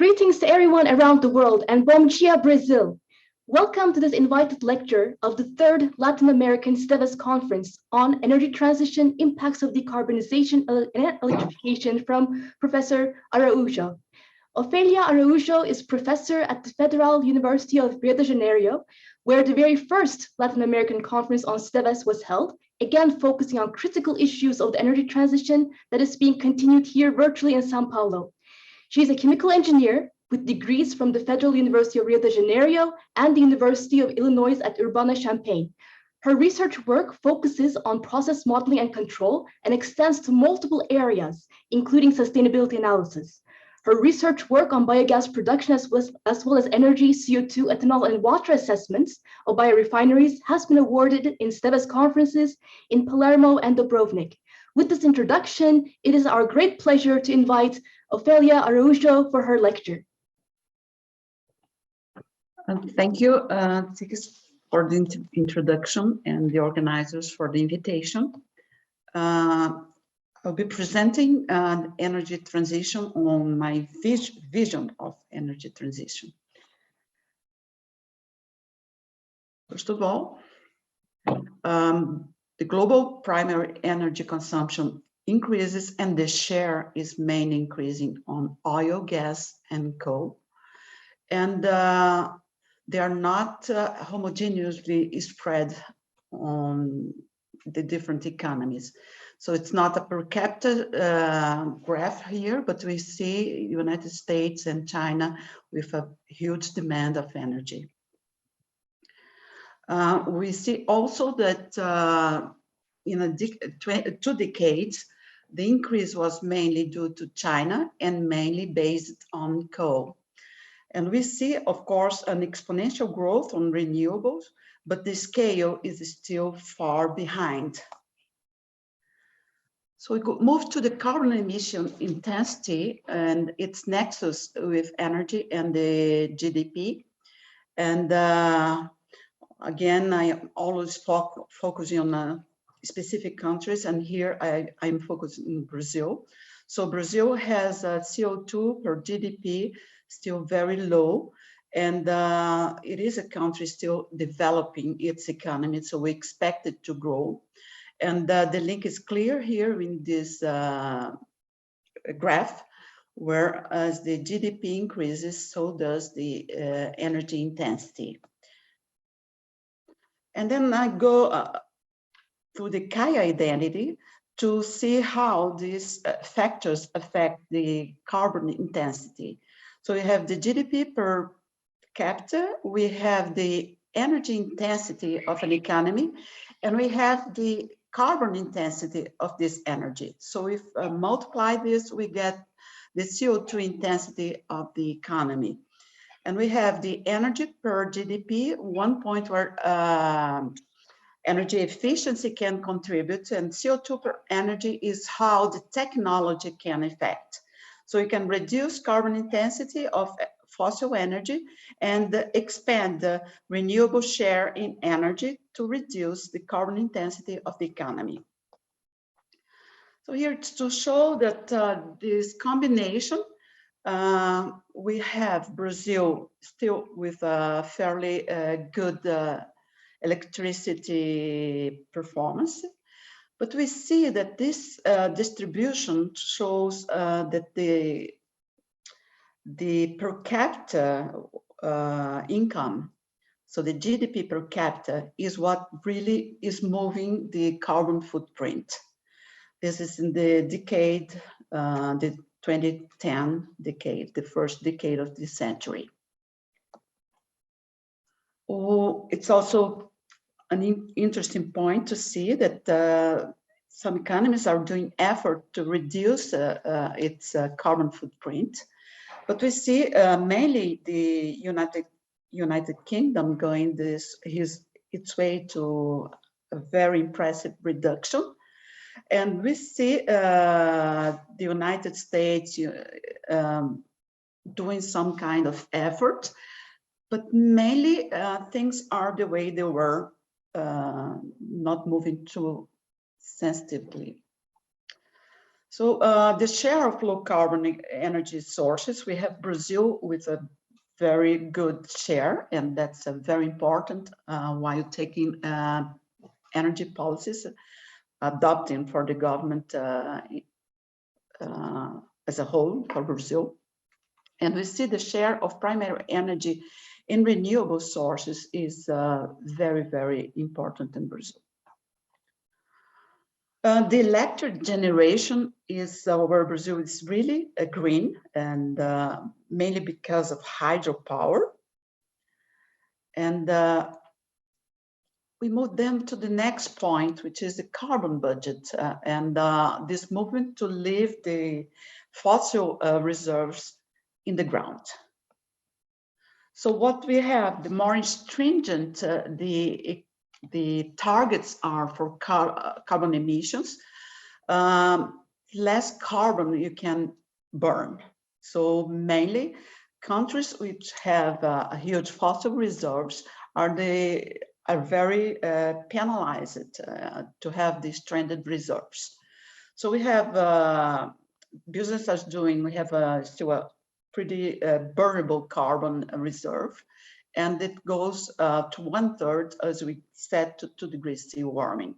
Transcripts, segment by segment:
Greetings to everyone around the world and bom dia, Brazil. Welcome to this invited lecture of the third Latin American SDEWES conference on energy transition, impacts of decarbonization and electrification from Professor Araujo. Ofelia Araujo is professor at the Federal University of Rio de Janeiro, where the very first Latin American conference on SDEWES was held, again focusing on critical issues of the energy transition that is being continued here virtually in São Paulo. She is a chemical engineer with degrees from the Federal University of Rio de Janeiro and the University of Illinois at Urbana-Champaign. Her research work focuses on process modeling and control and extends to multiple areas, including sustainability analysis. Her research work on biogas production as well as energy, CO2, ethanol, and water assessments of biorefineries has been awarded in SDEWES conferences in Palermo and Dubrovnik. With this introduction, it is our great pleasure to invite Ofelia Araujo for her lecture. Thank you, for the introduction and the organizers for the invitation. I'll be presenting energy transition on my vision of energy transition. First of all, the global primary energy consumption increases and the share is mainly increasing on oil, gas, and coal. And they are not homogeneously spread on the different economies. So it's not a per capita graph here, but we see United States and China with a huge demand of energy. We see also that in 2 decades, the increase was mainly due to China and mainly based on coal. And we see, of course, an exponential growth on renewables, but the scale is still far behind. So we could move to the carbon emission intensity and its nexus with energy and the GDP. And again, I am always focusing on specific countries, and here I'm focusing on Brazil. So Brazil has a CO2 per GDP still very low, and it is a country still developing its economy, so we expect it to grow. And the link is clear here in this graph, where as the GDP increases, so does the energy intensity. And then I go through the Kaya identity to see how these factors affect the carbon intensity. So we have the GDP per capita, we have the energy intensity of an economy, and we have the carbon intensity of this energy. So if multiply this, we get the CO2 intensity of the economy. And we have the energy per GDP, one point where energy efficiency can contribute, and CO2 per energy is how the technology can affect. So you can reduce carbon intensity of fossil energy and expand the renewable share in energy to reduce the carbon intensity of the economy. So here it's to show that this combination, we have Brazil still with a fairly good electricity performance, but we see that this distribution shows that the per capita income, so the GDP per capita, is what really is moving the carbon footprint. This is in the decade, the 2010 decade, the first decade of this century. Oh, it's also an interesting point to see that some economies are doing effort to reduce its carbon footprint. But we see mainly the United Kingdom going its way to a very impressive reduction. And we see the United States doing some kind of effort, but mainly things are the way they were, not moving too sensitively. So the share of low carbon energy sources, we have Brazil with a very good share, and that's very important while taking energy policies adopting for the government as a whole for Brazil. And we see the share of primary energy in renewable sources is very, very important in Brazil. The electric generation is where Brazil is really green, and mainly because of hydropower. And we move them to the next point, which is the carbon budget, and this movement to leave the fossil reserves in the ground. So what we have, the more stringent the targets are for carbon emissions, less carbon you can burn. So mainly countries which have huge fossil reserves are very penalized to have these stranded reserves. So we have businesses doing, we have still a pretty burnable carbon reserve, and it goes to 1/3, as we said, to 2 degrees C warming.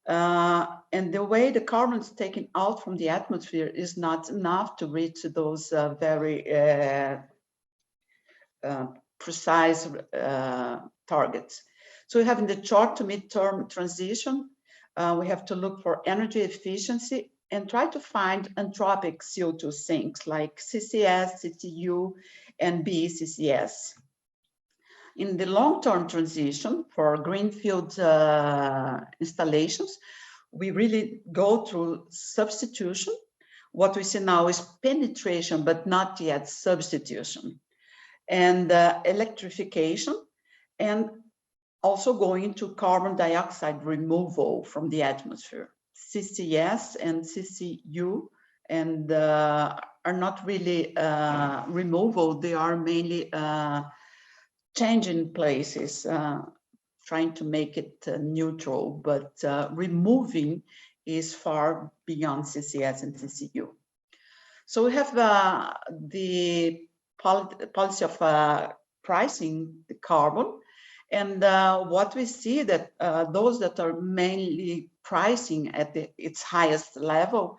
And the way the carbon is taken out from the atmosphere is not enough to reach those very precise targets. So we have in the short to mid-term transition, we have to look for energy efficiency and try to find anthropic CO2 sinks like CCS, CCU, and BCCS. In the long-term transition for greenfield installations, we really go through substitution. What we see now is penetration, but not yet substitution, and electrification, and also going to carbon dioxide removal from the atmosphere. CCS and CCU and are not really removal, they are mainly changing places, trying to make it neutral, but removing is far beyond CCS and CCU. So we have the policy of pricing the carbon, and what we see that those that are mainly pricing at its highest level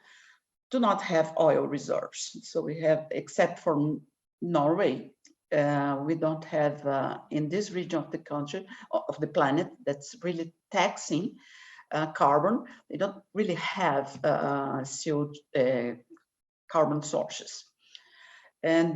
do not have oil reserves. So we have, except for Norway, we don't have in this region of the country, of the planet, that's really taxing carbon. They don't really have carbon sources. And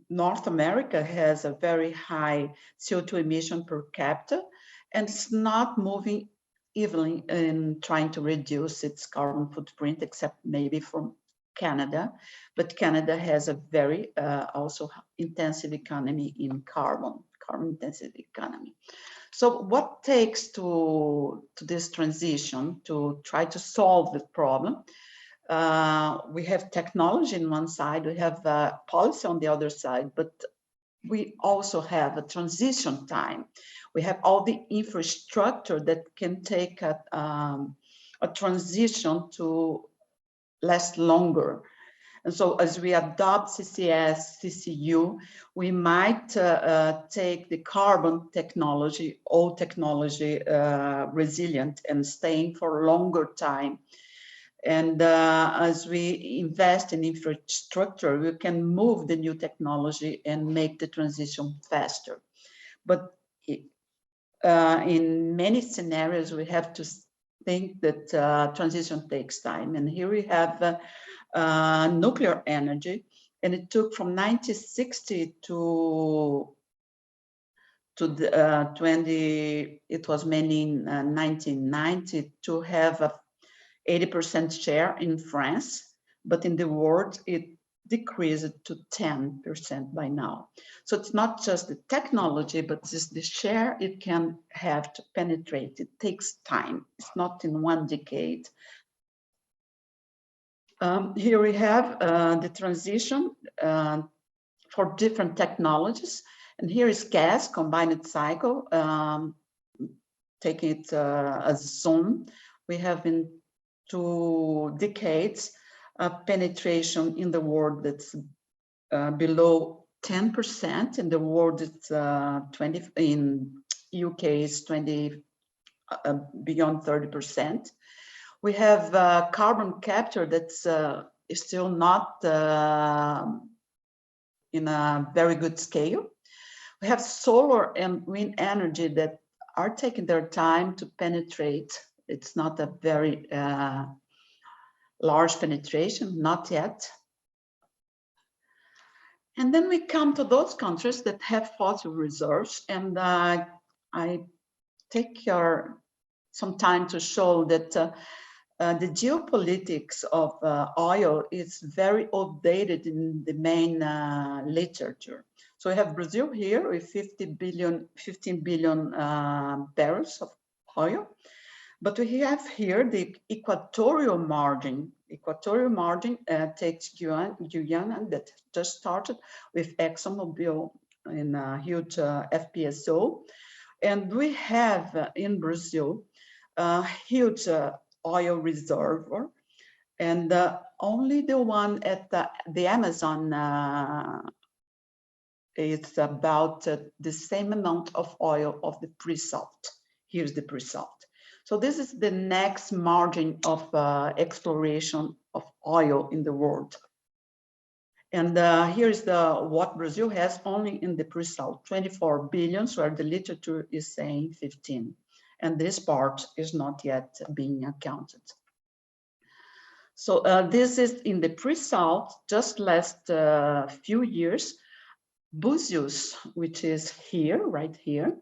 North America has a very high CO2 emission per capita, and it's not moving evenly in trying to reduce its carbon footprint, except maybe from Canada. But Canada has a very also intensive economy in carbon intensive economy. So what takes to this transition to try to solve the problem? We have technology on one side, we have policy on the other side, but we also have a transition time. We have all the infrastructure that can take a transition to last longer. And so as we adopt CCS, CCU, we might take the carbon technology, old technology, resilient and staying for a longer time. And as we invest in infrastructure, we can move the new technology and make the transition faster. But in many scenarios, we have to think that transition takes time. And here we have nuclear energy, and it took from 1960 to the 20, it was mainly in 1990 to have a 80% share in France, but in the world, it decreased to 10% by now. So it's not just the technology, but it's the share it can have to penetrate. It takes time. It's not in one decade. Here we have the transition for different technologies. And here is gas, combined cycle, taking it as zone. We have in 2 decades, penetration in the world that's below 10%. In the world, it's 20. In UK, is 20, beyond 30%. We have carbon capture that's is still not in a very good scale. We have solar and wind energy that are taking their time to penetrate. It's not a very large penetration, not yet. And then we come to those countries that have fossil reserves, and I take some time to show that the geopolitics of oil is very outdated in the main literature. So we have Brazil here with 15 billion barrels of oil, but we have here the equatorial margin. Equatorial margin takes Guyana that just started with ExxonMobil in a huge FPSO. And we have in Brazil a huge oil reservoir, and only the one at the Amazon is about the same amount of oil of the pre-salt. Here's the pre-salt. So this is the next margin of exploration of oil in the world. And here's what Brazil has only in the pre-salt, 24 billions, where the literature is saying 15. And this part is not yet being accounted. So this is in the pre-salt. Just last few years, Búzios, which is here, right here,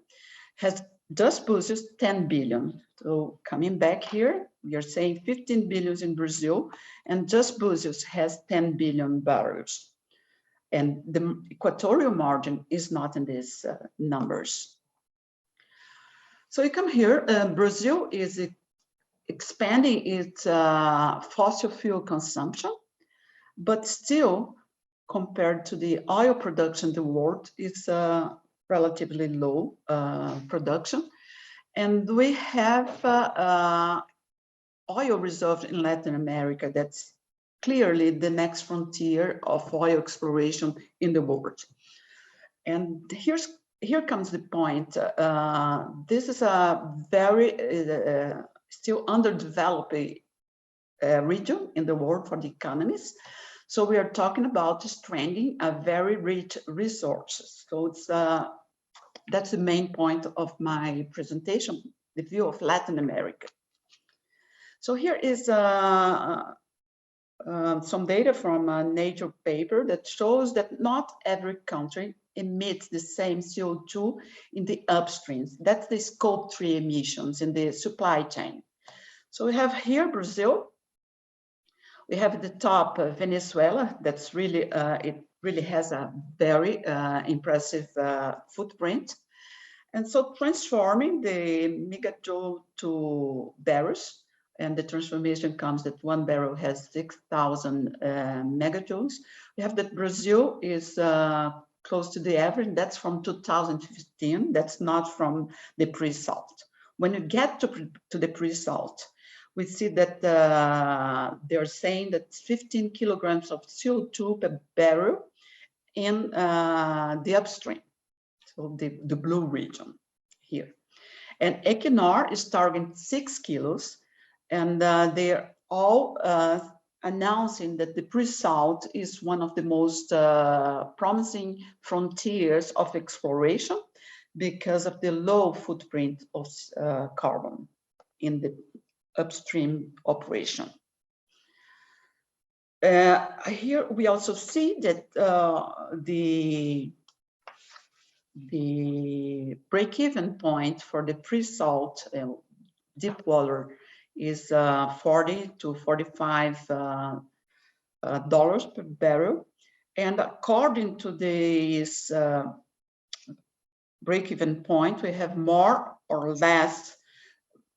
has just Búzios 10 billion. So coming back here, we are saying 15 billion in Brazil, and just Búzios has 10 billion barrels. And the equatorial margin is not in these numbers. So you come here, Brazil is expanding its fossil fuel consumption, but still, compared to the oil production in the world, it's relatively low production. And we have oil reserves in Latin America. That's clearly the next frontier of oil exploration in the world. And here comes the point. This is a very still underdeveloped region in the world for the economies. So we are talking about stranding a very rich resources. So it's that's the main point of my presentation, the view of Latin America. So here is some data from a Nature paper that shows that not every country emits the same CO2 in the upstreams. That's the scope 3 emissions in the supply chain. So we have here Brazil. We have at the top Venezuela. That's really, it really has a very impressive footprint. And so transforming the megajoule to barrels, and the transformation comes that 1 barrel has 6,000 megajoules. We have that Brazil is close to the average. That's from 2015. That's not from the pre-salt. When you get to the pre-salt, we see that they're saying that 15 kilograms of CO2 per barrel in the upstream, so the blue region here. And Equinor is targeting 6 kilos, and they're all announcing that the pre-salt is one of the most promising frontiers of exploration because of the low footprint of carbon in the upstream operation. Here we also see that the break-even point for the pre-salt deep water is $40 to $45 per barrel. And according to this break-even point, we have more or less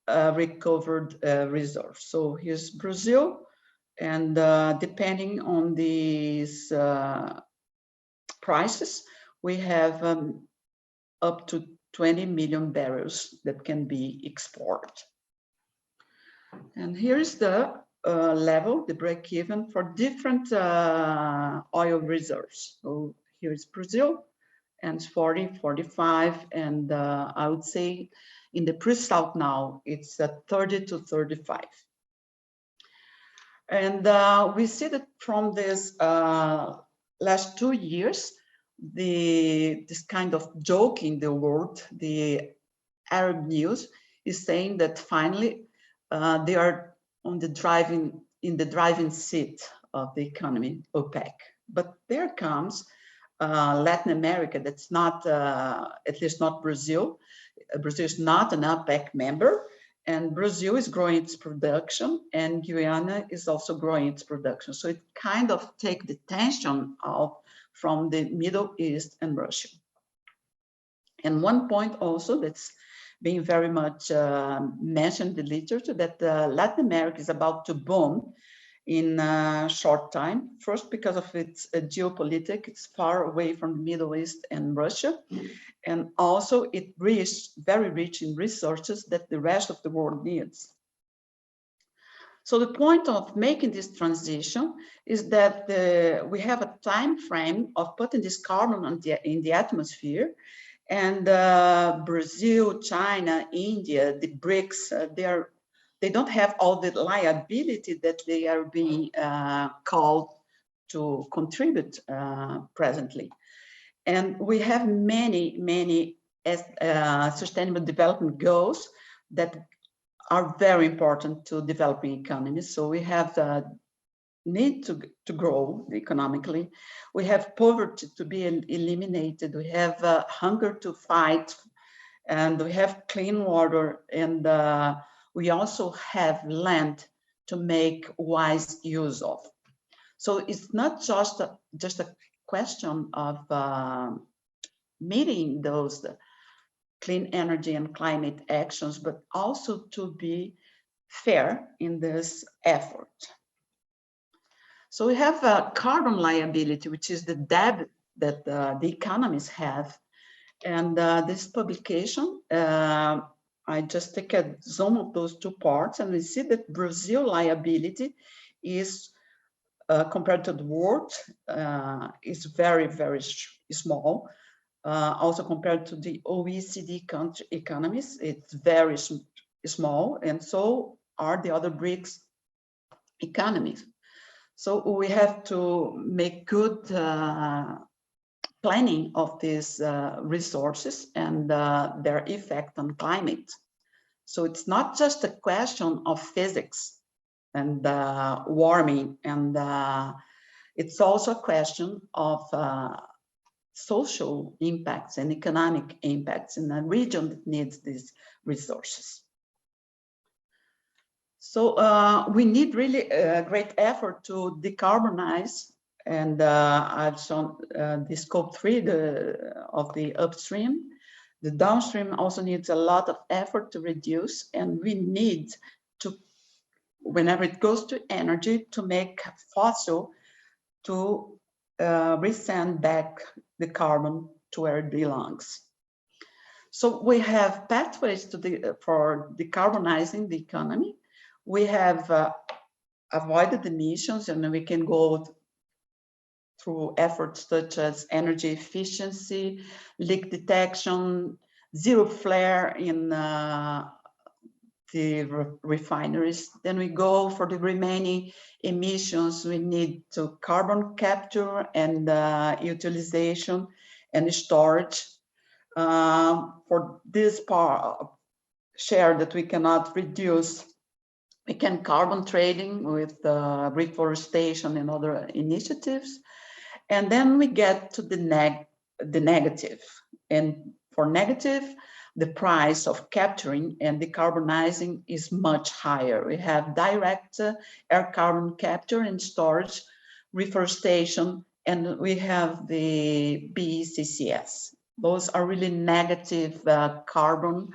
recovered reserves. So here's Brazil, and depending on these prices, we have up to 20 million barrels that can be exported. And here is the level, the break-even for different oil reserves. So here is Brazil, and it's 40, 45, and I would say in the pre-salt now, it's 30 to 35. And we see that from this last 2 years, this kind of joke in the world, the Arab news is saying that finally they are on the driving seat of the economy, OPEC. But there comes Latin America, that's not, at least not Brazil. Brazil is not an OPEC member, and Brazil is growing its production, and Guyana is also growing its production. So it kind of takes the tension out from the Middle East and Russia. And one point also that's being very much mentioned in the literature, that Latin America is about to boom in a short time. First, because of its geopolitics, it's far away from the Middle East and Russia. And also it is very rich in resources that the rest of the world needs. So the point of making this transition is that we have a time frame of putting this carbon in the atmosphere. And Brazil, China, India, the BRICS, they don't have all the liability that they are being called to contribute presently. And we have many sustainable development goals that are very important to developing economies. So we have the need to grow economically. We have poverty to be eliminated. We have hunger to fight, and we have clean water, and we also have land to make wise use of. So it's not just a question of meeting those clean energy and climate actions, but also to be fair in this effort. So we have a carbon liability, which is the debt that the economies have. And this publication, I just take a zoom of those two parts, and we see that Brazil liability is, compared to the world, is very small. Also compared to the OECD country economies, it's very small, and so are the other BRICS economies. So we have to make good planning of these resources and their effect on climate. So it's not just a question of physics and warming, and it's also a question of social impacts and economic impacts in a region that needs these resources. So we need really a great effort to decarbonize, and I've shown the scope 3 of the upstream. The downstream also needs a lot of effort to reduce, and we need to, whenever it goes to energy, to make fossil to resend back the carbon to where it belongs. So we have pathways for decarbonizing the economy. We have avoided emissions, and we can go through efforts such as energy efficiency, leak detection, zero flare in the refineries. Then we go for the remaining emissions. We need to carbon capture and utilization and storage. For this share that we cannot reduce, we can carbon trading with reforestation and other initiatives. And then we get to the negative. And for negative, the price of capturing and decarbonizing is much higher. We have direct air carbon capture and storage, reforestation, and we have the BECCS. Those are really negative carbon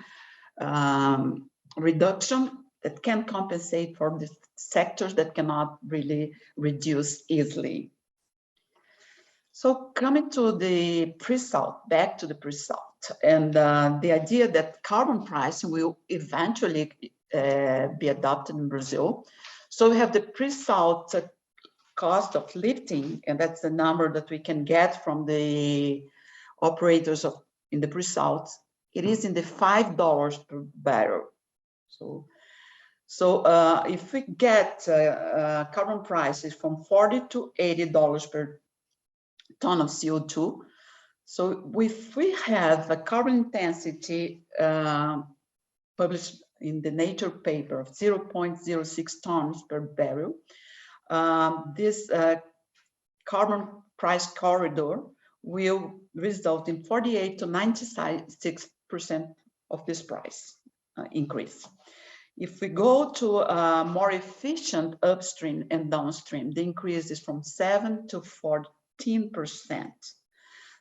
reduction that can compensate for the sectors that cannot really reduce easily. So coming to the pre-salt, back to the pre-salt, and the idea that carbon pricing will eventually be adopted in Brazil. So we have the pre-salt cost of lifting, and that's the number that we can get from the operators in the pre-salt. It is in the $5 per barrel. So if we get carbon prices from $40 to $80 per ton of CO2, so if we have a carbon intensity published in the Nature paper of 0.06 tons per barrel, this carbon price corridor will result in 48 to 96% of this price increase. If we go to a more efficient upstream and downstream, the increase is from 7 to 14%.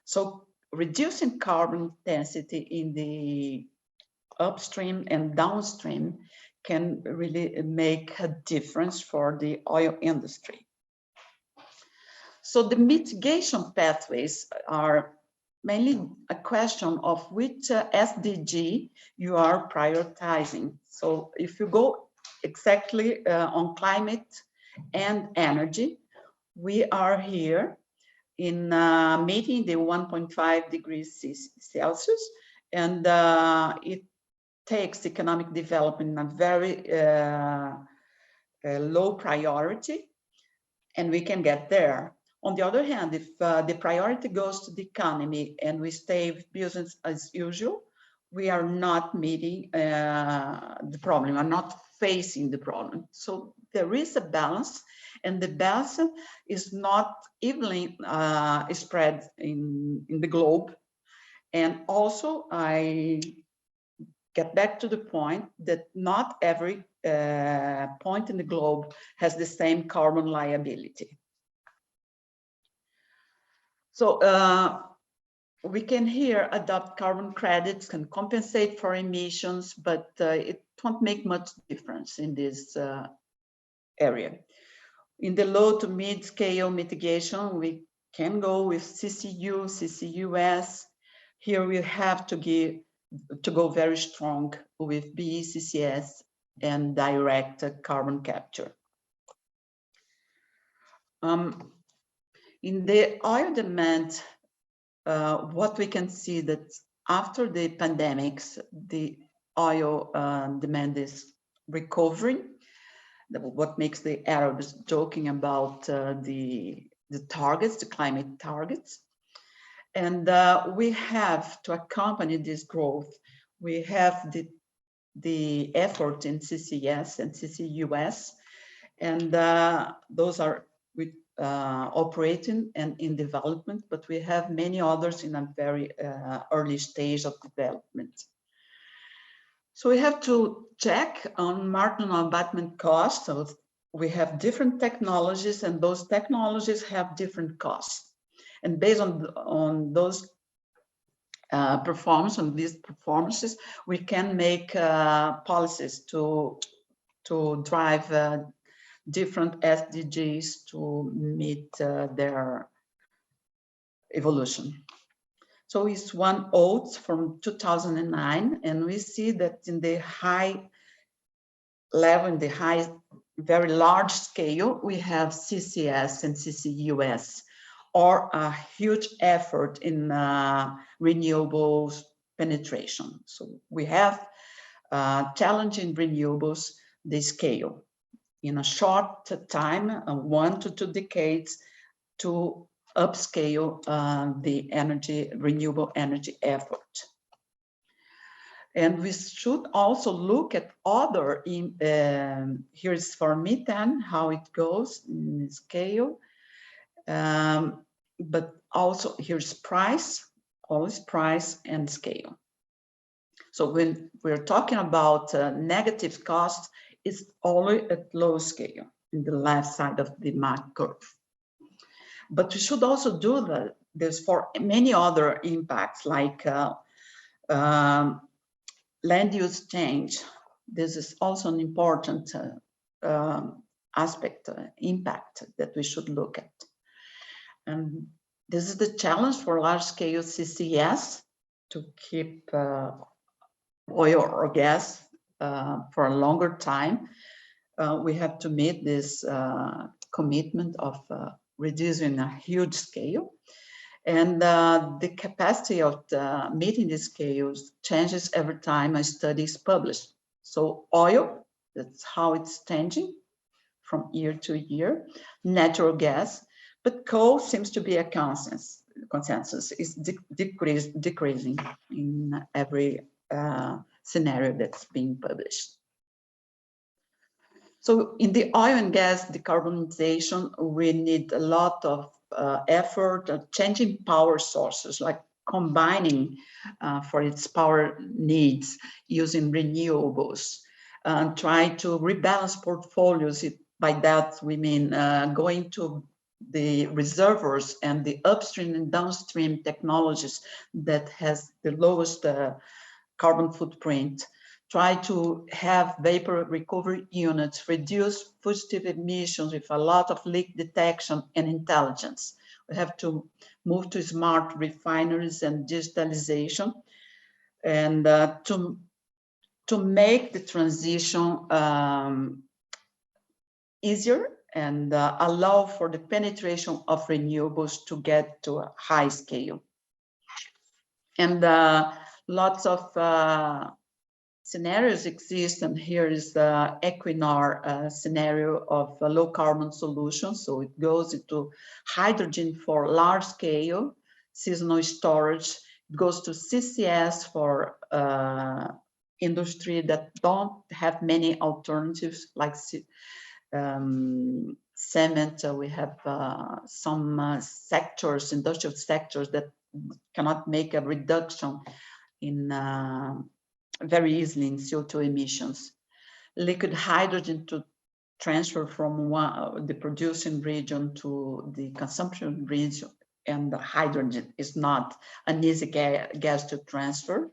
So reducing carbon intensity in the upstream and downstream can really make a difference for the oil industry. So the mitigation pathways are mainly a question of which SDG you are prioritizing. So if you go exactly on climate and energy, we are here in meeting the 1.5 degrees Celsius, and it takes economic development in a very low priority, and we can get there. On the other hand, if the priority goes to the economy and we stay with business as usual, we are not meeting the problem, are not facing the problem. So there is a balance, and the balance is not evenly spread in the globe. And also, I get back to the point that not every point in the globe has the same carbon liability. So we can here adopt carbon credits, can compensate for emissions, but it won't make much difference in this area. In the low to mid scale mitigation, we can go with CCU, CCUS. Here we have to go very strong with BECCS and direct carbon capture. In the oil demand, what we can see that after the pandemics, the oil demand is recovering. What makes the Arabs joking about the targets, the climate targets. And we have to accompany this growth. We have the effort in CCS and CCUS, and those are operating and in development, but we have many others in a very early stage of development. So we have to check on marginal abatement costs. So we have different technologies, and those technologies have different costs. And based on those these performances, we can make policies to drive different SDGs to meet their evolution. So it's one oath from 2009, and we see that in the high level, in the very large scale, we have CCS and CCUS, or a huge effort in renewables penetration. So we have challenging renewables, the scale. In a short time, 1 to 2 decades, to upscale the renewable energy effort. And we should also look at other, here's for methane, how it goes in scale. But also here's price, always price and scale. So when we're talking about negative costs, it's only at low scale in the left side of the map curve. But we should also do this for many other impacts, like land use change. This is also an important aspect, impact that we should look at. And this is the challenge for large-scale CCS to keep oil or gas for a longer time, we have to meet this commitment of reducing a huge scale. And the capacity of meeting the scales changes every time a study is published. So oil, that's how it's changing from year to year, natural gas, but coal seems to be a consensus is decreasing in every scenario that's being published. So in the oil and gas decarbonization, we need a lot of effort at changing power sources, like combining for its power needs using renewables, and try to rebalance portfolios. By that, we mean going to the reservoirs and the upstream and downstream technologies that has the lowest carbon footprint. Try to have vapor recovery units, reduce fugitive emissions with a lot of leak detection and intelligence. We have to move to smart refineries and digitalization, and to make the transition easier and allow for the penetration of renewables to get to a high scale. And lots of scenarios exist, and here is the Equinor scenario of a low carbon solution. So it goes into hydrogen for large scale, seasonal storage. It goes to CCS for industry that don't have many alternatives, like cement. We have some sectors, industrial sectors, that cannot make a reduction in very easily in CO2 emissions. Liquid hydrogen to transfer from the producing region to the consumption region, and the hydrogen is not an easy gas to transfer.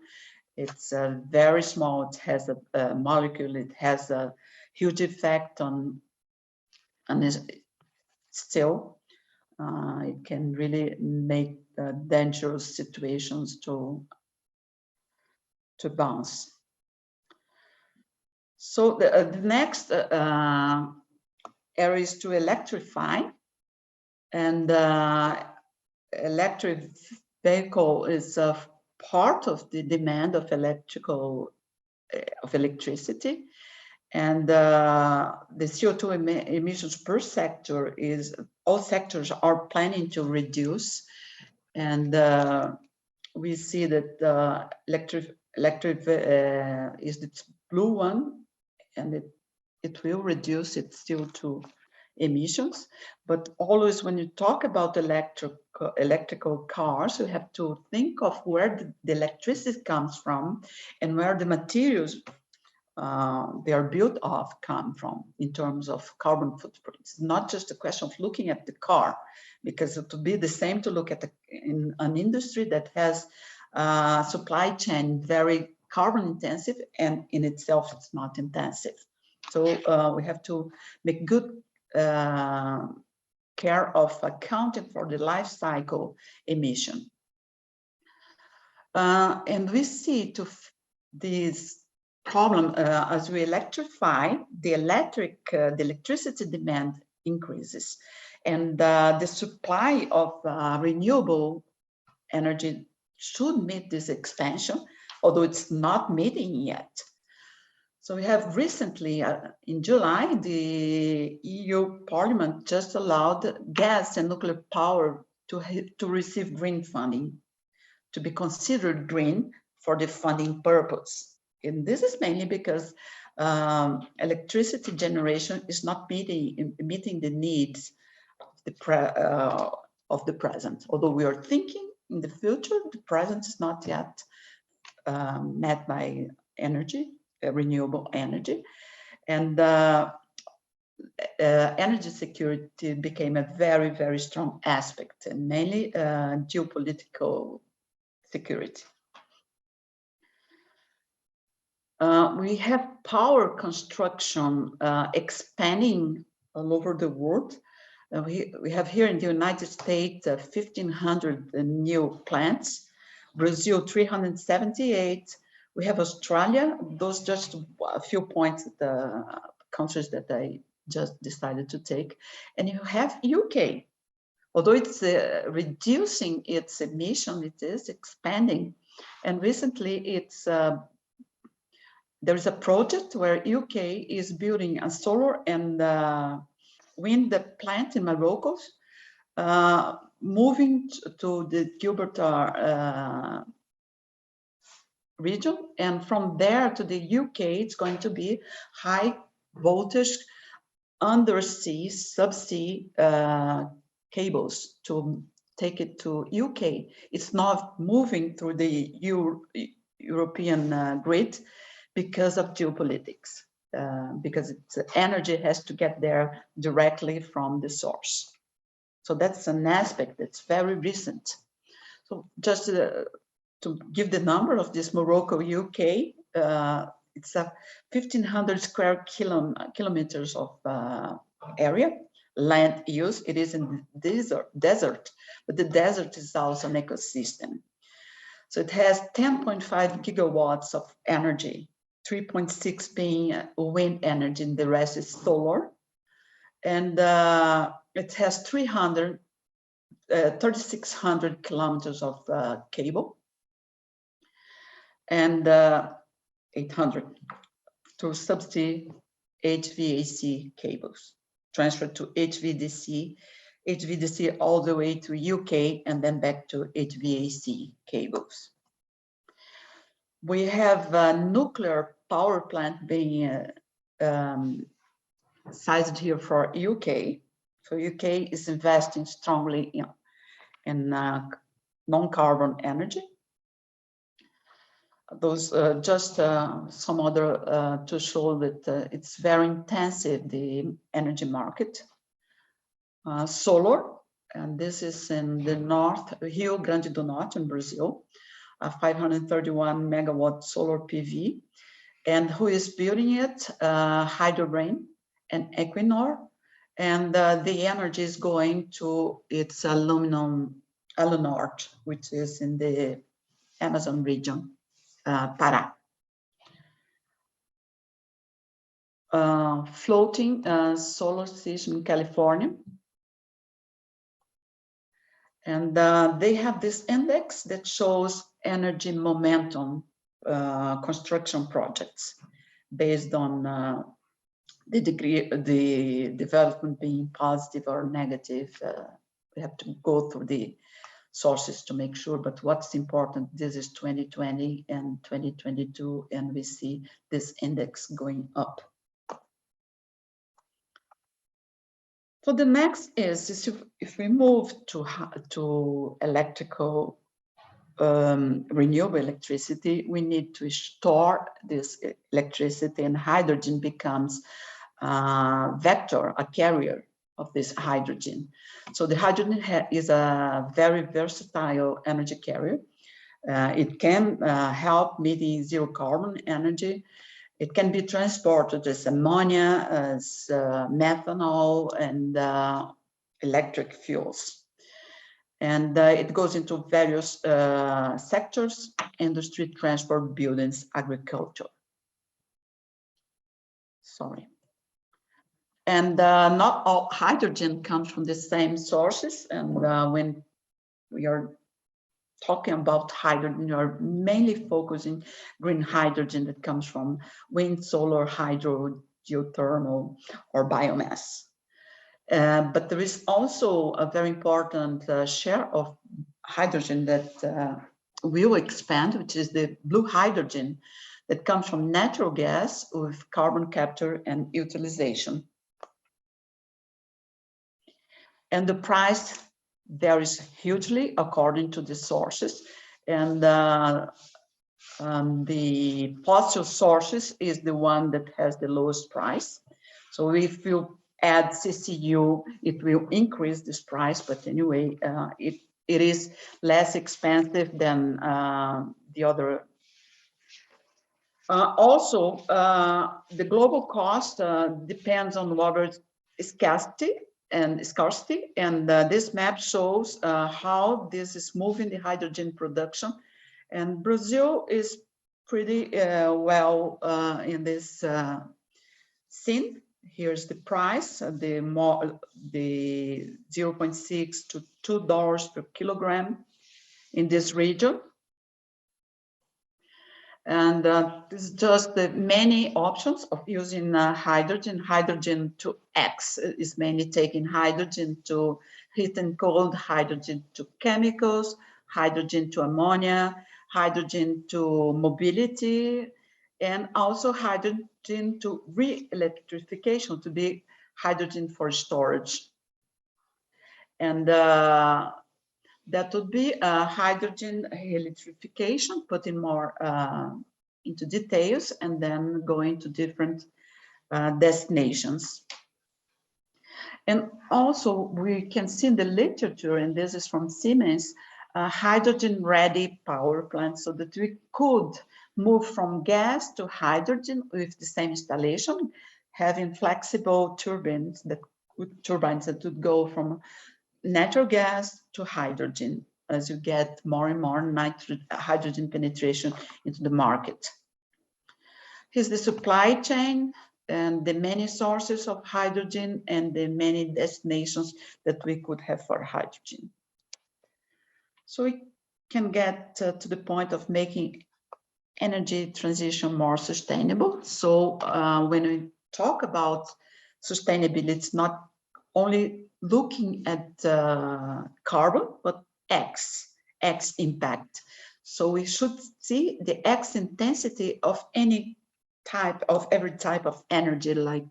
It's very small. It has a molecule. It has a huge effect on still. It can really make dangerous situations to bounce. So the next area is to electrify, and electric vehicle is a part of the demand of electricity, and the CO2 emissions per sector is, all sectors are planning to reduce, and we see that electric is the blue one, and it will reduce its CO2 emissions. But always when you talk about electrical cars, you have to think of where the electricity comes from and where the materials they are built of come from in terms of carbon footprint. It's not just a question of looking at the car, because it would be the same to look at in an industry that has supply chain very carbon intensive, and in itself it's not intensive. So we have to make good care of accounting for the life cycle emission. And we see this problem as we electrify, the electricity demand increases, and the supply of renewable energy should meet this expansion, although it's not meeting yet. So we have recently, in July, the EU Parliament just allowed gas and nuclear power to receive green funding, to be considered green for the funding purpose. And this is mainly because electricity generation is not meeting the needs of the present. Although we are thinking in the future, the present is not yet met by energy, renewable energy. And energy security became a very, very strong aspect, and mainly geopolitical security. We have power construction expanding all over the world. We have here in the United States 1,500 new plants, Brazil 378, We have Australia. Those just a few points, the countries that I just decided to take. And you have UK. Although it's reducing its emission, it is expanding. And recently it's there is a project where UK is building a solar and wind plant in Morocco, moving to the Gibraltar region, and from there to the UK, it's going to be high voltage undersea, subsea cables to take it to UK. It's not moving through the European grid because of geopolitics, because energy has to get there directly from the source. So that's an aspect that's very recent. So just to give the number of this Morocco-UK, it's a 1,500 square kilometers of area, land use. It is in the desert, but the desert is also an ecosystem. So it has 10.5 gigawatts of energy, 3.6 being wind energy, and the rest is solar. And it has 3,600 kilometers of cable, and 800 through subsea HVAC cables, transferred to HVDC all the way to UK, and then back to HVAC cables. We have a nuclear power plant being sized here for UK. So UK is investing strongly in non-carbon energy. Those just some other to show that it's very intensive, the energy market. Solar, and this is in the north, Rio Grande do Norte in Brazil, a 531 megawatt solar PV. And who is building it? Hydrobrain and Equinor. And the energy is going to its Alunorte, which is in the Amazon region. Pará. Floating solar system in California. And they have this index that shows energy momentum construction projects based on the degree, the development being positive or negative. We have to go through the sources to make sure, but what's important, this is 2020 and 2022, and we see this index going up. So the next is if we move to electrical renewable electricity, we need to store this electricity, and hydrogen becomes a vector, a carrier of this hydrogen. So the hydrogen is a very versatile energy carrier. It can help meeting zero carbon energy. It can be transported as ammonia, as methanol, and electric fuels. And it goes into various sectors: industry, transport, buildings, agriculture. Sorry. And not all hydrogen comes from the same sources. And when we are talking about hydrogen, we are mainly focusing green hydrogen that comes from wind, solar, hydro, geothermal, or biomass. But there is also a very important share of hydrogen that will expand, which is the blue hydrogen that comes from natural gas with carbon capture and utilization. And the price varies hugely according to the sources. And the fossil sources is the one that has the lowest price. So if you add CCU, it will increase this price. But anyway, it is less expensive than the other. Also, the global cost depends on water scarcity. And this map shows how this is moving the hydrogen production. And Brazil is pretty well in this scene. Here's the price, the 0.6 to $2 per kilogram in this region. And this is just the many options of using hydrogen. Hydrogen to X is mainly taking hydrogen to heat and cold, hydrogen to chemicals, hydrogen to ammonia, hydrogen to mobility, and also hydrogen to re-electrification, to be hydrogen for storage. And that would be hydrogen electrification, putting more into details and then going to different destinations. And also we can see in the literature, and this is from Siemens, hydrogen-ready power plants, so that we could move from gas to hydrogen with the same installation, having flexible turbines that would go from natural gas to hydrogen as you get more and more hydrogen penetration into the market. Here's the supply chain and the many sources of hydrogen and the many destinations that we could have for hydrogen. So we can get to the point of making energy transition more sustainable. So when we talk about sustainability, it's not only looking at carbon, but X impact. So we should see the X intensity of every type of energy. Like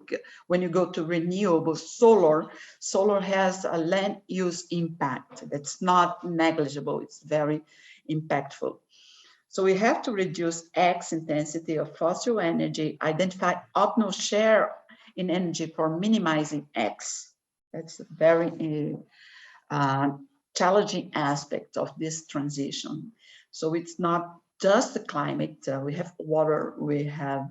when you go to renewable solar has a land use impact that's not negligible, it's very impactful. So we have to reduce X intensity of fossil energy, identify optimal share in energy for minimizing X. That's a very challenging aspect of this transition. So it's not just the climate, we have water, we have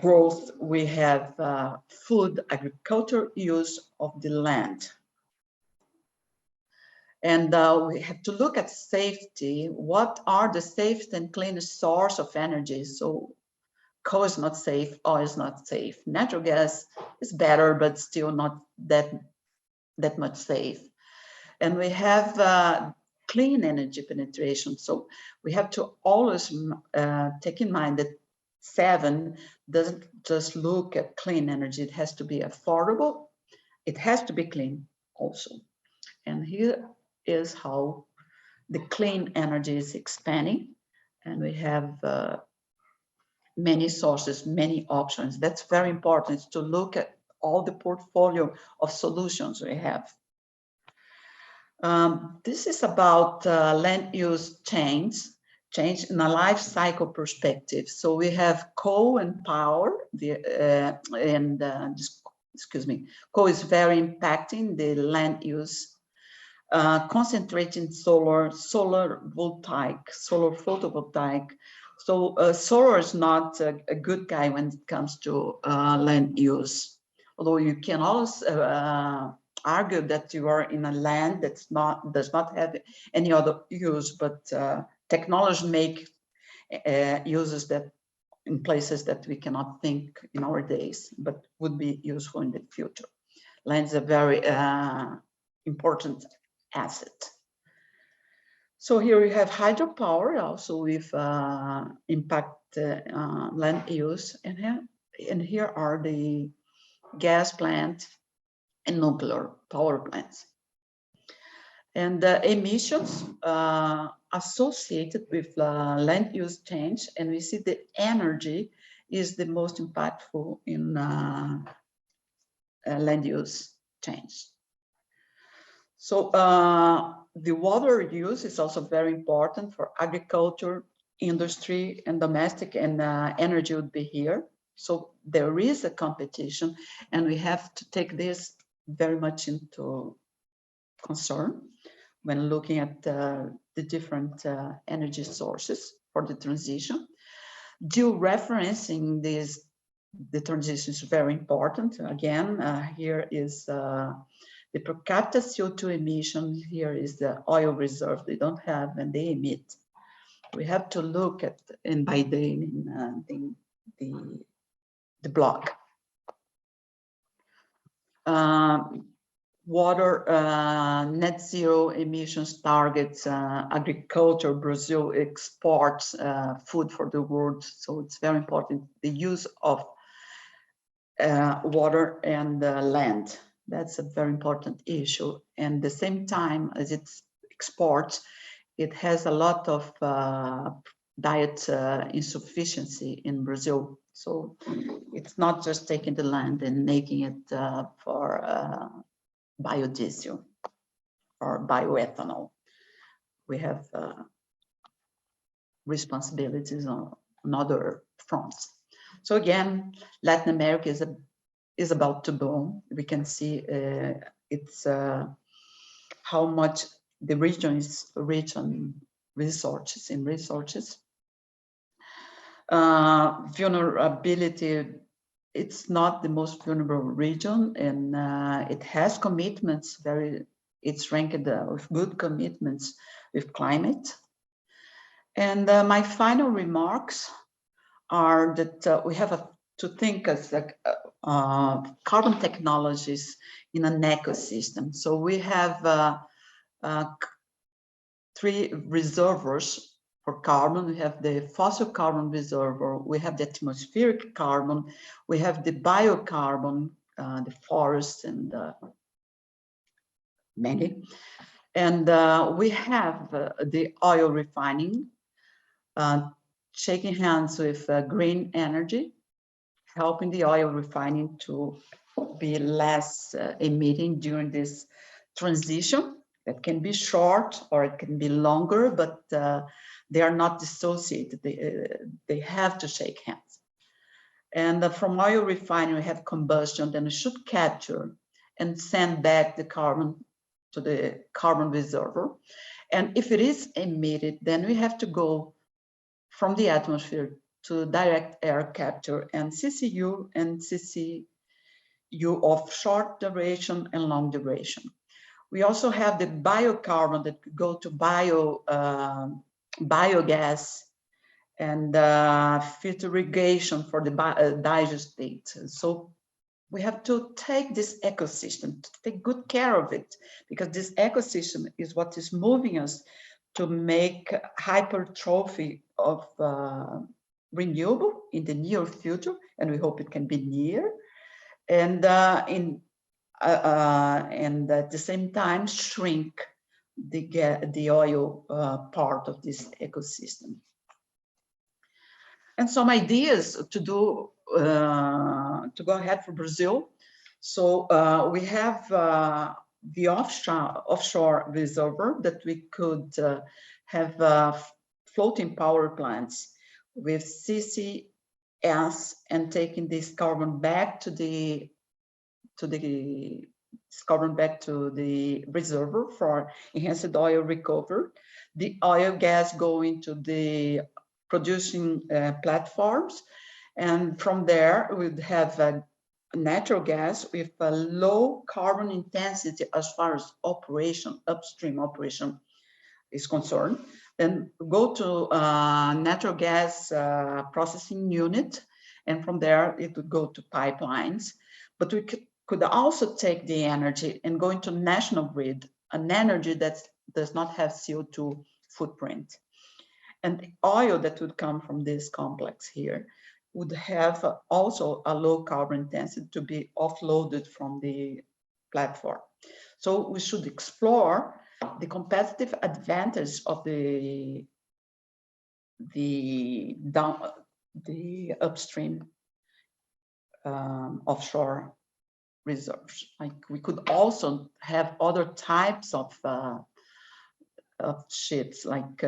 growth, we have food, agriculture, use of the land. And we have to look at safety. What are the safest and cleanest source of energy? So coal is not safe, oil is not safe. Natural gas is better, but still not that much safe. And we have clean energy penetration. So we have to always take in mind that 7 doesn't just look at clean energy. It has to be affordable. It has to be clean also. And here is how the clean energy is expanding. And we have many sources, many options. That's very important to look at all the portfolio of solutions we have. This is about land use change in a life cycle perspective. So we have coal and power, coal is very impacting the land use, concentrating solar photovoltaic. So solar is not a good guy when it comes to land use. Although you can always argue that you are in a land that does not have any other use, but technology make uses that in places that we cannot think in our days, but would be useful in the future. Land is a very important asset. So here we have hydropower also with impact land use, and here are the gas plant and nuclear power plants. And emissions associated with land use change, and we see the energy is the most impactful in land use change. So the water use is also very important for agriculture, industry, and domestic, and energy would be here. So there is a competition, and we have to take this very much into concern when looking at the different energy sources for the transition. Georeferencing the transition is very important. Again, here is the per capita CO2 emission. Here is the oil reserve they don't have and they emit. We have to look at, and by the block. Water, net zero emissions targets, agriculture. Brazil exports food for the world, so it's very important, the use of water and land. That's a very important issue. And at the same time as it exports, it has a lot of diet insufficiency in Brazil. So it's not just taking the land and making it for biodiesel or bioethanol. We have responsibilities on other fronts. So again, Latin America is about to boom. We can see it's how much the region is rich on resources. Vulnerability, it's not the most vulnerable region, and it has commitments, it's ranked with good commitments with climate. And my final remarks are that we have to think as carbon technologies in an ecosystem. So we have 3 reservoirs for carbon. We have the fossil carbon reservoir, we have the atmospheric carbon, we have the biocarbon, the forests and many. And we have the oil refining, shaking hands with green energy, helping the oil refining to be less emitting during this transition. That can be short or it can be longer, but they are not dissociated. They have to shake hands. And from oil refining, we have combustion, then we should capture and send back the carbon to the carbon reservoir. And if it is emitted, then we have to go from the atmosphere to direct air capture and CCU and CCU of short duration and long duration. We also have the biocarbon that could go to biogas and filtration for the digestate. So we have to take this ecosystem, to take good care of it, because this ecosystem is what is moving us to make hypertrophy of renewable in the near future, and we hope it can be near, and at the same time shrink the oil part of this ecosystem. And some ideas to do to go ahead for Brazil. So we have the offshore reservoir that we could have floating power plants with CCS and taking this carbon back to the reservoir for enhanced oil recovery. The oil gas going to the producing platforms, and from there we'd have natural gas with a low carbon intensity as far as upstream operation is concerned. Then go to natural gas processing unit, and from there it would go to pipelines. But we could also take the energy and go into national grid, an energy that does not have CO2 footprint. And the oil that would come from this complex here would have also a low carbon intensity to be offloaded from the platform. So we should explore the competitive advantage of the upstream offshore reserves. Like we could also have other types of ships, like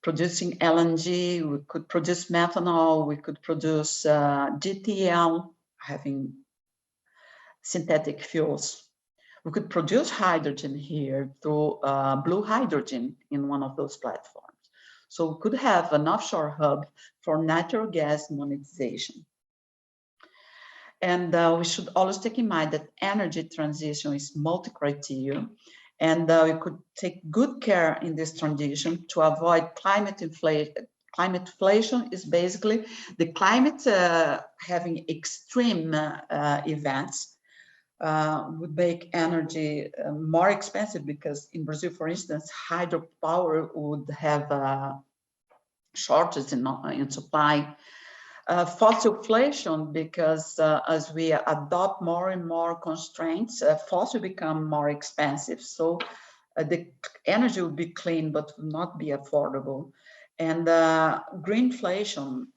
producing LNG, we could produce methanol, we could produce GTL, having synthetic fuels. We could produce hydrogen here through blue hydrogen in one of those platforms. So we could have an offshore hub for natural gas monetization. And we should always take in mind that energy transition is multi-criteria, And we could take good care in this transition to avoid climate inflation. Climate inflation is basically the climate having extreme events would make energy more expensive, because in Brazil, for instance, hydropower would have shortages in supply. Fossil inflation, because as we adopt more and more constraints, fossil become more expensive. So the energy will be clean, but will not be affordable. And greenflation,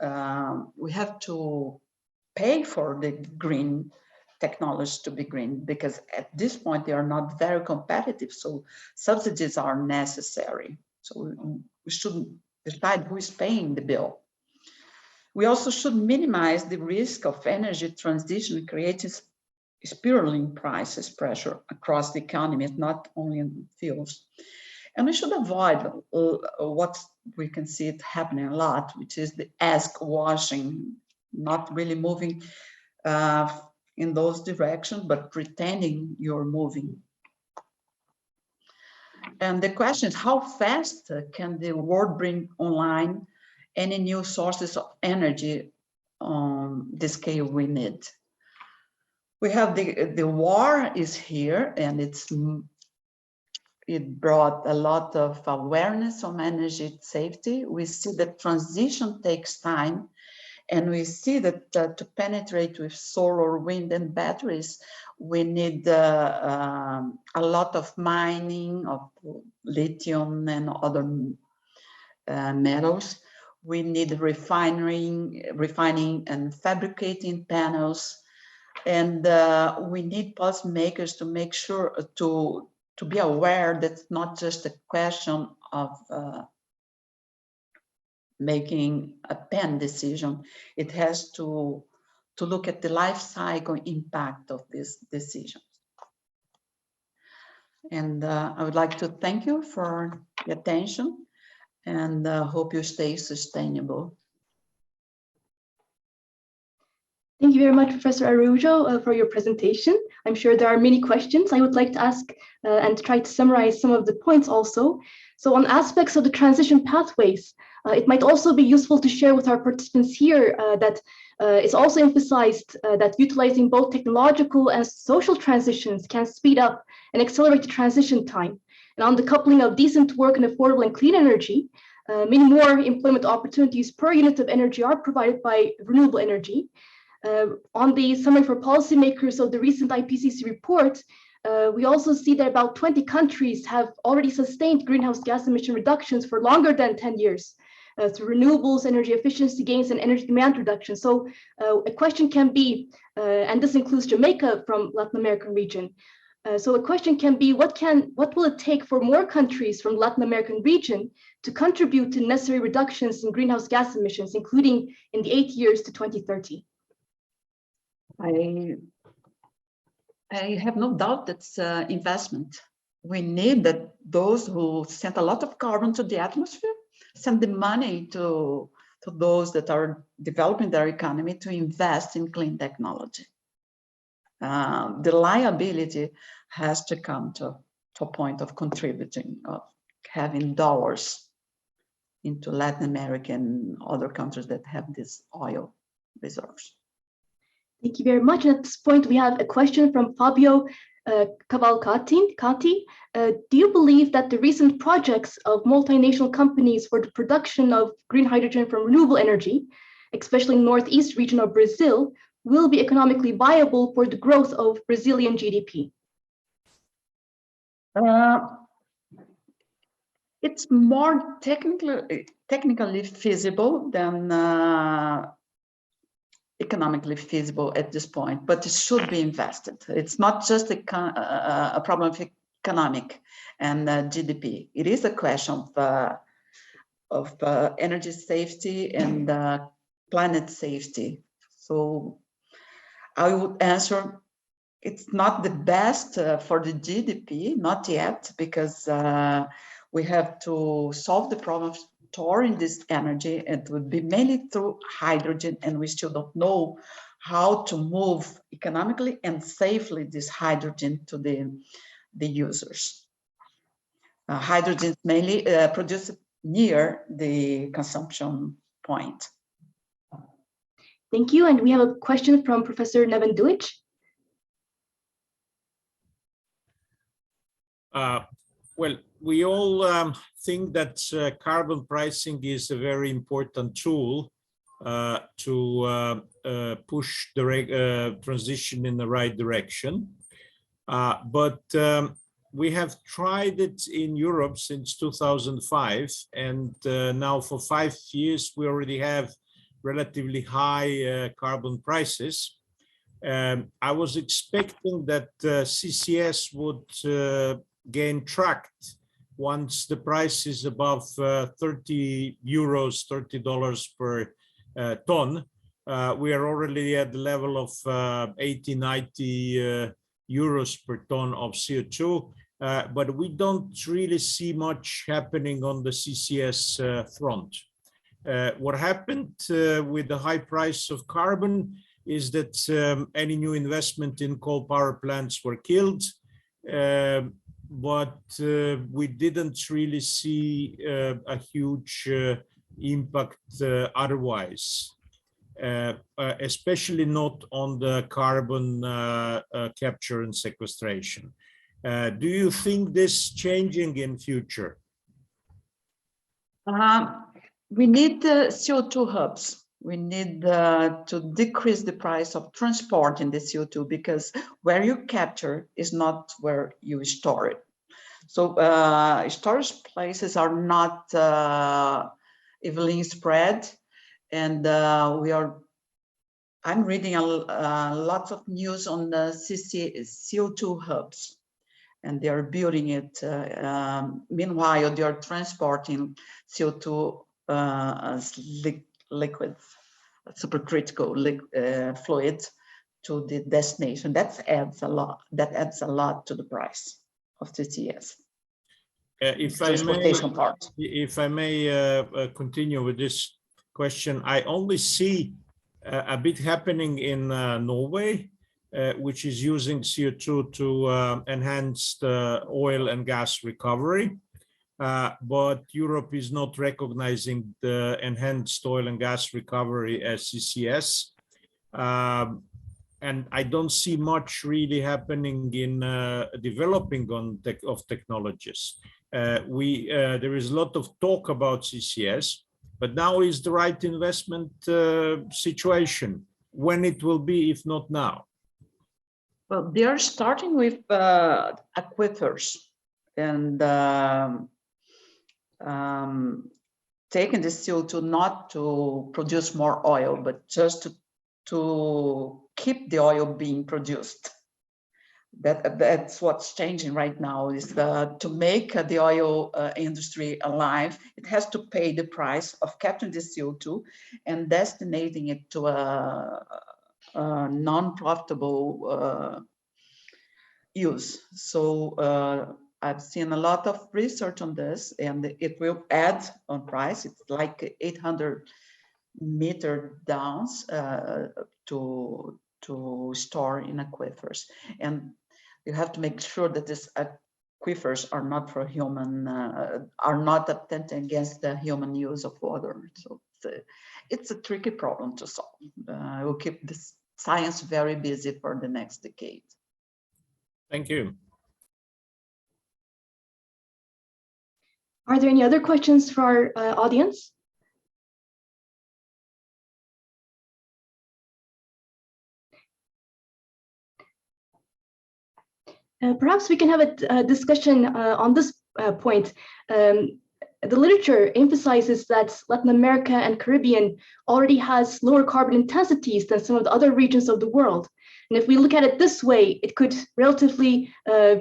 we have to pay for the green technologies to be green, because at this point they are not very competitive. So subsidies are necessary. So we shouldn't decide who is paying the bill. We also should minimize the risk of energy transition creating spiraling prices pressure across the economy, not only in fuels. And we should avoid what we can see it happening a lot, which is the ask washing, not really moving in those directions, but pretending you're moving. And the question is, how fast can the world bring online any new sources of energy on the scale we need? We have the war is here, and it brought a lot of awareness on energy safety. We see that transition takes time, and we see that to penetrate with solar, wind, and batteries, we need a lot of mining of lithium and other metals. We need refining and fabricating panels, and we need policymakers to make sure to be aware that it's not just a question of making a pen decision. It has to look at the life cycle impact of this decision. And I would like to thank you for the attention, and hope you stay sustainable. Thank you very much, Professor Araujo, for your presentation. I'm sure there are many questions I would like to ask and try to summarize some of the points also. So on aspects of the transition pathways, it might also be useful to share with our participants here that it's also emphasized that utilizing both technological and social transitions can speed up and accelerate the transition time. And on the coupling of decent work and affordable and clean energy, many more employment opportunities per unit of energy are provided by renewable energy. On the summary for policymakers of the recent IPCC report, we also see that about 20 countries have already sustained greenhouse gas emission reductions for longer than 10 years through renewables, energy efficiency gains, and energy demand reduction. So a question can be, and this includes Jamaica from Latin American region. So a question can be, what will it take for more countries from Latin American region to contribute to necessary reductions in greenhouse gas emissions, including in the 8 years to 2030? I have no doubt that's investment. We need that those who send a lot of carbon to the atmosphere send the money to those that are developing their economy to invest in clean technology. The liability has to come to a point of contributing, of having dollars into Latin America and other countries that have these oil reserves. Thank you very much. At this point, we have a question from Fabio Cavalcanti. Do you believe that the recent projects of multinational companies for the production of green hydrogen from renewable energy, especially in the northeast region of Brazil, will be economically viable for the growth of Brazilian GDP? It's more technically feasible than economically feasible at this point, but it should be invested. It's not just a problem of economic and GDP. It is a question of energy safety and planet safety. So I would answer, it's not the best for the GDP, not yet, because we have to solve the problem of storing this energy, and it would be mainly through hydrogen, and we still don't know how to move economically and safely this hydrogen to the users. hydrogen is mainly produced near the consumption point. Thank you. And we have a question from Professor Neven Duic. Well, we all think that carbon pricing is a very important tool to push the transition in the right direction. But we have tried it in Europe since 2005, and now for 5 years we already have relatively high carbon prices. I was expecting that CCS would gain traction once the price is above 30 euros, $30 per ton. We are already at the level of 80, 90 euros per ton of CO2, but we don't really see much happening on the CCS front. What happened with the high price of carbon is that any new investment in coal power plants were killed, but we didn't really see a huge impact otherwise, especially not on the carbon capture and sequestration. Do you think this changing in future? We need CO2 hubs. We need to decrease the price of transporting the CO2, because where you capture is not where you store it. So storage places are not evenly spread, and I'm reading lots of news on the CO2 hubs, and they are building it. Meanwhile, they are transporting CO2 as liquids, supercritical fluids to the destination. That adds a lot. That adds a lot to the price of CCS. If I may continue with this question, I only see a bit happening in Norway, which is using CO2 to enhance the oil and gas recovery. But Europe is not recognizing the enhanced oil and gas recovery as CCS. And I don't see much really happening in developing of technologies. There is a lot of talk about CCS, but now is the right investment situation. When it will be, if not now? Well, they are starting with aquifers and taking the CO2 not to produce more oil, but just to keep the oil being produced. That's what's changing right now, is to make the oil industry alive, it has to pay the price of capturing the CO2 and destinating it to a non-profitable use. So I've seen a lot of research on this, and it will add on price. It's like 800 meter downs to store in aquifers, and you have to make sure that these aquifers are not for human, are not attempting against the human use of water. So it's a tricky problem to solve. We'll keep this science very busy for the next decade. Thank you. Are there any other questions for our audience? Perhaps we can have a discussion on this point. The literature emphasizes that Latin America and Caribbean already has lower carbon intensities than some of the other regions of the world. And if we look at it this way, it could relatively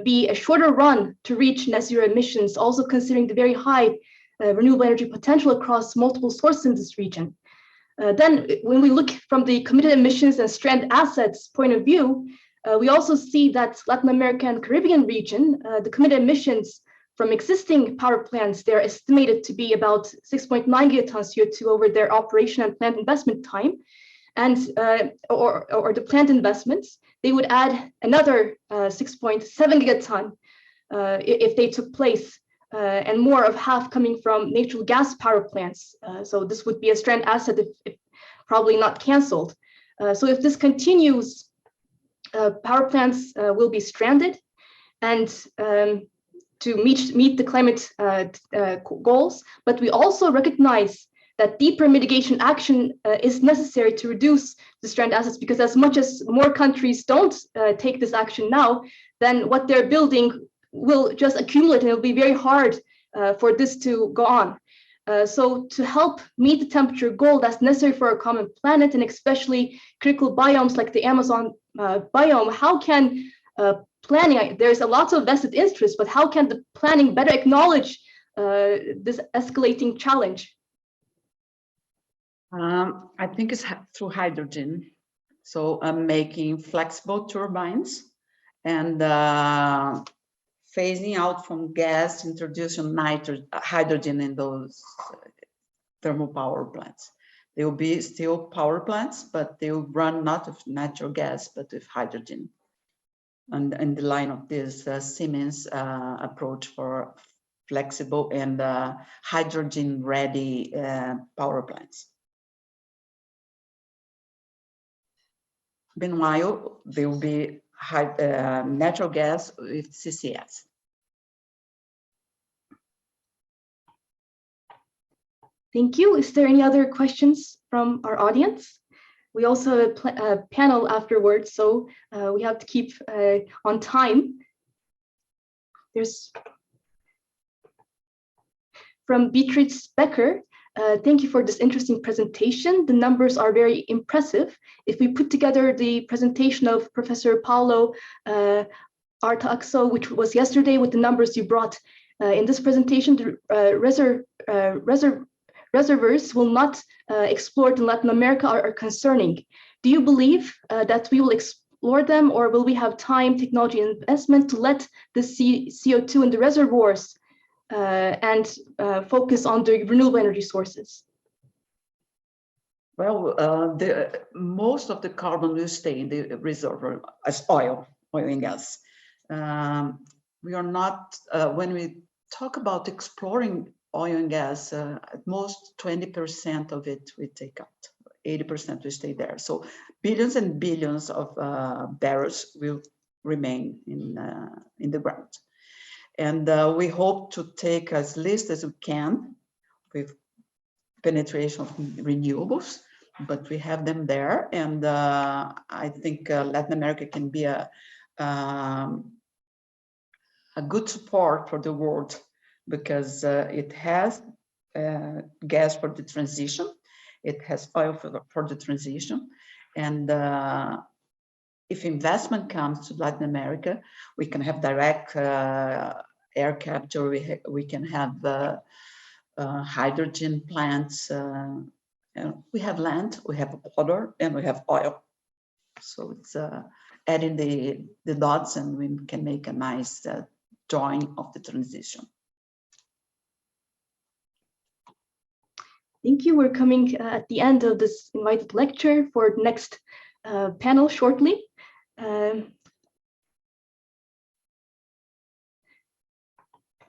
be a shorter run to reach net zero emissions, also considering the very high renewable energy potential across multiple sources in this region. Then when we look from the committed emissions and stranded assets point of view, we also see that Latin America and Caribbean region, the committed emissions from existing power plants, they're estimated to be about 6.9 gigatons CO2 over their operation and plant investment time. And or the plant investments, they would add another 6.7 gigaton if they took place and more of half coming from natural gas power plants. So this would be a strand asset if probably not canceled. So if this continues, power plants will be stranded, and to meet the climate goals. But we also recognize that deeper mitigation action is necessary to reduce the strand assets, because as much as more countries don't take this action now, then what they're building will just accumulate, and it'll be very hard for this to go on. So to help meet the temperature goal that's necessary for our common planet, and especially critical biomes like the Amazon biome, how can planning, there's a lot of vested interest, but how can the planning better acknowledge this escalating challenge? I think it's through hydrogen. So making flexible turbines and phasing out from gas, introducing hydrogen in those thermal power plants. They will be still power plants, but they will run not with natural gas, but with hydrogen. And in the line of this Siemens approach for flexible and hydrogen-ready power plants. Meanwhile, there will be natural gas with CCS. Thank you. Is there any other questions from our audience? We also have a panel afterwards, so we have to keep on time. There's from Beatrice Becker. Thank you for this interesting presentation. The numbers are very impressive. If we put together the presentation of Professor Paulo Araujo, which was yesterday, with the numbers you brought in this presentation, the reservoirs will not explored in Latin America are concerning. Do you believe that we will explore them, or will we have time, technology, and investment to let the CO2 in the reservoirs and focus on the renewable energy sources? Well, most of the carbon will stay in the reservoir as oil and gas. We are not, when we talk about exploring oil and gas, at most 20% of it we take out, 80% will stay there. So billions and billions of barrels will remain in the ground. And we hope to take as least as we can with penetration of renewables, but we have them there. And I think Latin America can be a good support for the world, because it has gas for the transition, it has oil for the transition, and if investment comes to Latin America, we can have direct air capture, we can have hydrogen plants, we have land, we have water, and we have oil. So it's adding the dots, and we can make a nice drawing of the transition. Thank you. We're coming at the end of this invited lecture for the next panel shortly.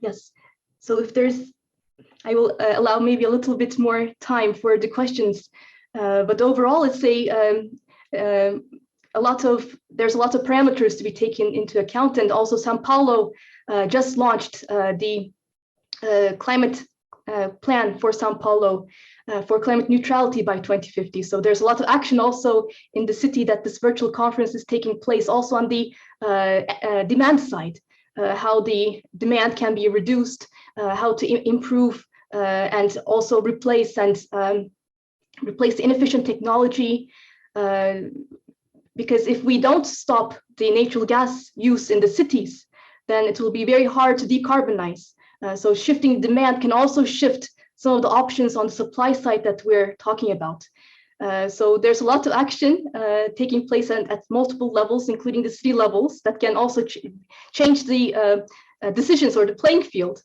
Yes, so if there's, I will allow maybe a little bit more time for the questions, but overall, it's there's a lot of parameters to be taken into account, and also São Paulo just launched the climate plan for São Paulo for climate neutrality by 2050. So there's a lot of action also in the city that this virtual conference is taking place, also on the demand side, how the demand can be reduced, how to improve and also replace the inefficient technology. Because if we don't stop the natural gas use in the cities, then it will be very hard to decarbonize. So shifting demand can also shift some of the options on the supply side that we're talking about. So there's a lot of action taking place at multiple levels, including the city levels, that can also change the decisions or the playing field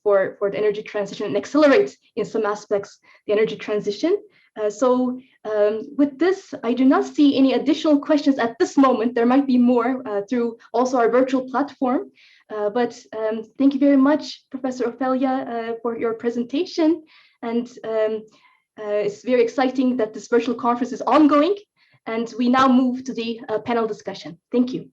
for the energy transition and accelerate in some aspects the energy transition. So with this, I do not see any additional questions at this moment. There might be more through also our virtual platform. But thank you very much, Professor Ofelia, for your presentation. And it's very exciting that this virtual conference is ongoing. And we now move to the panel discussion. Thank you.